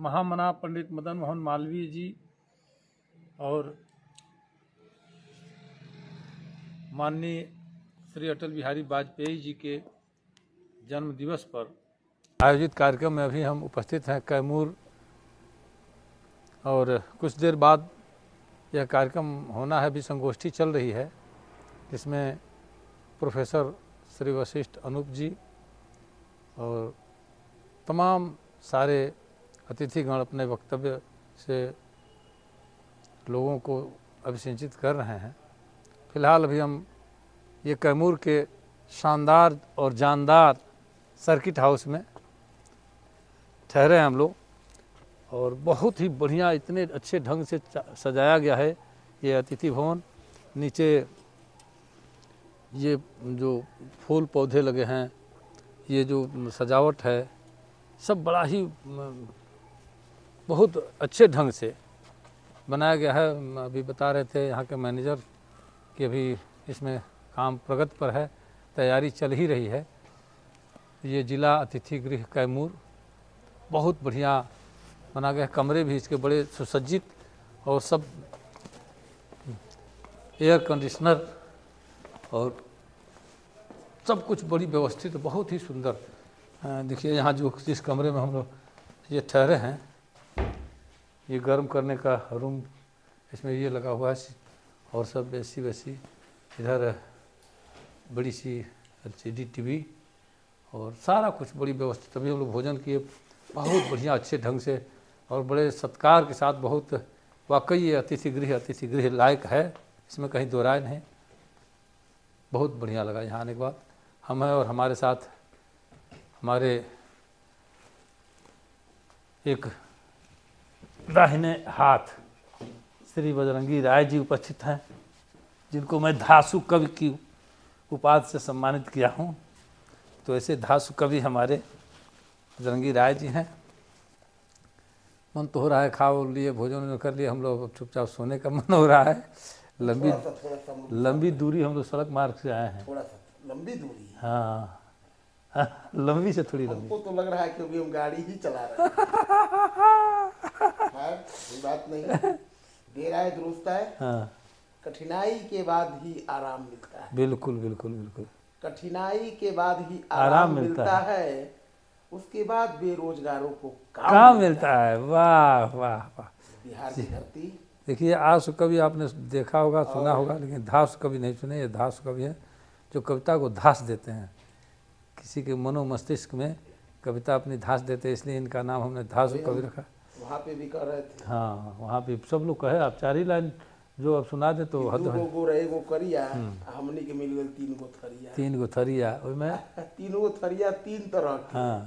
महामना पंडित मदन मोहन मालवीय जी और माननीय श्री अटल बिहारी वाजपेयी जी के जन्म दिवस पर आयोजित कार्यक्रम में अभी हम उपस्थित हैं कैमूर, और कुछ देर बाद यह कार्यक्रम होना है। अभी संगोष्ठी चल रही है, जिसमें प्रोफेसर श्री वशिष्ठ अनूप जी और तमाम सारे अतिथिगण अपने वक्तव्य से लोगों को अभिसिंचित कर रहे हैं। फिलहाल अभी हम ये कैमूर के शानदार और जानदार सर्किट हाउस में ठहरे हैं हम लोग, और बहुत ही बढ़िया इतने अच्छे ढंग से सजाया गया है ये अतिथि भवन। नीचे ये जो फूल पौधे लगे हैं, ये जो सजावट है, सब बड़ा ही बहुत अच्छे ढंग से बनाया गया है। अभी बता रहे थे यहाँ के मैनेजर कि अभी इसमें काम प्रगति पर है, तैयारी चल ही रही है। ये जिला अतिथि गृह कैमूर बहुत बढ़िया बना गया है। कमरे भी इसके बड़े सुसज्जित और सब एयर कंडीशनर और सब कुछ बड़ी व्यवस्थित, बहुत ही सुंदर। देखिए यहाँ जो जिस कमरे में हम लोग ये ठहरे हैं, ये गर्म करने का रूम इसमें ये लगा हुआ है, और सब एसी वैसी, इधर बड़ी सी LCD टीवी और सारा कुछ बड़ी व्यवस्थित। अभी हम लोग भोजन किए बहुत बढ़िया अच्छे ढंग से और बड़े सत्कार के साथ। बहुत वाकई ये अतिथि गृह लायक है, इसमें कहीं दो राय नहीं। बहुत बढ़िया लगा यहाँ आने के बाद। हम हैं और हमारे साथ हमारे एक दाहिने हाथ श्री बजरंगी राय जी उपस्थित हैं, जिनको मैं धासु कवि की उपाधि से सम्मानित किया हूँ। तो ऐसे धासु कवि हमारे बजरंगी राय जी हैं। मन तो हो रहा है, खाओ लिए भोजन कर लिए, हम लोग चुपचाप सोने का मन हो रहा है। लंबी दूरी हम लोग सड़क मार्ग से आए हैं। थोड़ा सा लंबी दूरी, हाँ लंबी से थोड़ी लंबी। हमको तो लग रहा है क्योंकि हम गाड़ी ही चला रहे हैं। कोई बात नहीं, देर आए दुरुस्त है। हाँ, कठिनाई के बाद ही आराम मिलता है। बिल्कुल बिल्कुल बिल्कुल। कठिनाई के बाद ही आराम मिलता है। उसके बाद बेरोजगारों को काम मिलता है। वाह वाह वाह। बिहार की धरती। देखिए आसु कवि आपने देखा होगा, सुना होगा, लेकिन धासु कवि नहीं सुने। ये धासु कवि है जो कविता को धास देते हैं, किसी के मनो मस्तिष्क में कविता अपनी धास देते हैं, इसलिए इनका नाम हमने धासु कवि रखा। वहाँ पे भी कर रहे थे। हाँ, वहाँ पे सब लोग कहे। आप 4 ही लाइन जो अब सुना दे तो हद है। गो रहे गो करिया, हमनी के मिल गए 3 गो थरिया। 3 गो थरिया में 3 गो थरिया 3 तरह के। हाँ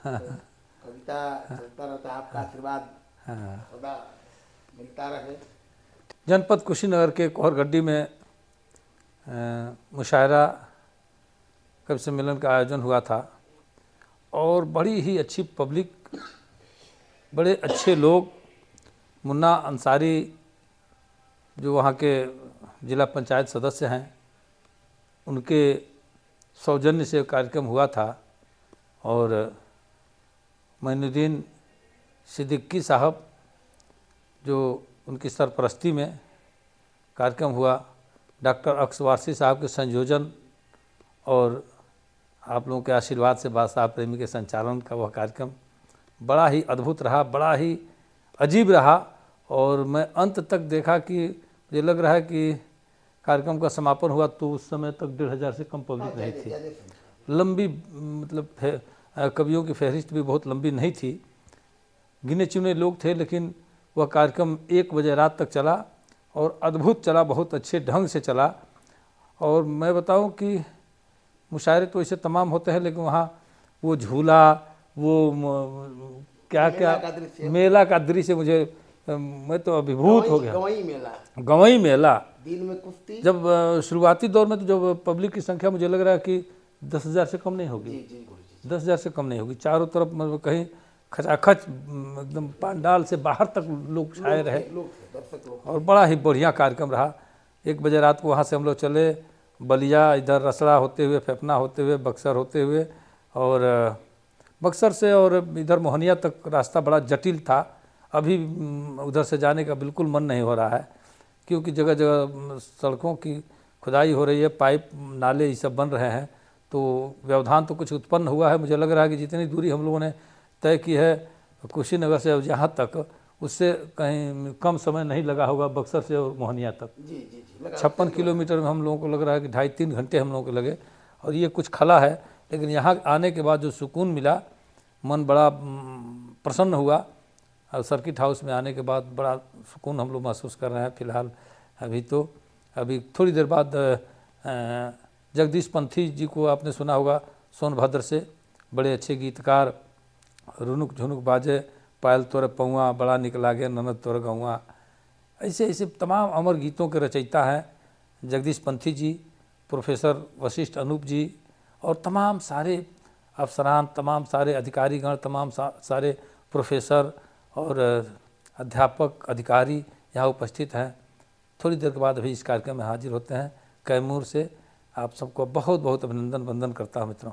कविता चलता रहता, आपका आशीर्वाद सदा मिलता रहे। जनपद कुशीनगर के कोहरगड्डी में मुशायरा कवि सम्मेलन का आयोजन हुआ था, और बड़ी ही अच्छी पब्लिक, बड़े अच्छे लोग। मुन्ना अंसारी जो वहाँ के जिला पंचायत सदस्य हैं, उनके सौजन्य से कार्यक्रम हुआ था, और मोइनुद्दीन सिद्दीकी साहब जो उनकी सरपरस्ती में कार्यक्रम हुआ, डॉक्टर अक्सवारसी साहब के संयोजन और आप लोगों के आशीर्वाद से बादशाह प्रेमी के संचालन का वह कार्यक्रम बड़ा ही अद्भुत रहा, बड़ा ही अजीब रहा। और मैं अंत तक देखा कि मुझे लग रहा है कि कार्यक्रम का समापन हुआ तो उस समय तक 1500 से कम पब्लिक नहीं थी। लंबी, मतलब कवियों की फहरिस्त भी बहुत लंबी नहीं थी, गिने चुने लोग थे, लेकिन वह कार्यक्रम 1 बजे रात तक चला और अद्भुत चला, बहुत अच्छे ढंग से चला। और मैं बताऊं कि मुशायरे तो ऐसे तमाम होते हैं, लेकिन वहाँ वो झूला, वो क्या मेला का दृश्य मुझे, मैं तो अभिभूत हो गया। गवई मेला दिन में कुश्ती। जब शुरुआती दौर में तो जब पब्लिक की संख्या मुझे लग रहा है कि 10,000 से कम नहीं होगी। 10,000 से कम नहीं होगी। चारों तरफ मतलब कहीं खचाखच एकदम पंडाल से बाहर तक लोग छाए रहे, और बड़ा ही बढ़िया कार्यक्रम रहा। 1 बजे रात को वहाँ से हम लोग चले बलिया, इधर रसड़ा होते हुए, फेफना होते हुए, बक्सर होते हुए, और बक्सर से और इधर मोहनिया तक रास्ता बड़ा जटिल था। अभी उधर से जाने का बिल्कुल मन नहीं हो रहा है, क्योंकि जगह जगह सड़कों की खुदाई हो रही है, पाइप नाले ये सब बन रहे हैं, तो व्यवधान तो कुछ उत्पन्न हुआ है। मुझे लग रहा है कि जितनी दूरी हम लोगों ने तय की है कुशीनगर से अब जहाँ तक, उससे कहीं कम समय नहीं लगा होगा बक्सर से और मोहनिया तक। जी जी जी 56 किलोमीटर में हम लोगों को लग रहा है कि 2.5-3 घंटे हम लोगों को लगे। और ये कुछ खला है, लेकिन यहाँ आने के बाद जो सुकून मिला, मन बड़ा प्रसन्न हुआ। और सर्किट हाउस में आने के बाद बड़ा सुकून हम लोग महसूस कर रहे हैं फिलहाल। अभी थोड़ी देर बाद जगदीश पंथी जी को आपने सुना होगा, सोनभद्र से, बड़े अच्छे गीतकार, रुनुक झुनुक बाजे पायल तोर पौआ, बड़ा निक लागे ननद तोर गौआ, ऐसे ऐसे तमाम अमर गीतों के रचयिता हैं जगदीश पंथी जी, प्रोफेसर वशिष्ठ अनूप जी, और तमाम सारे अफसरान, तमाम सारे अधिकारीगण, तमाम सारे प्रोफेसर और अध्यापक अधिकारी यहाँ उपस्थित हैं। थोड़ी देर के बाद अभी इस कार्यक्रम में हाजिर होते हैं। कैमूर से आप सबको बहुत बहुत अभिनंदन वंदन करता हूँ मित्रों।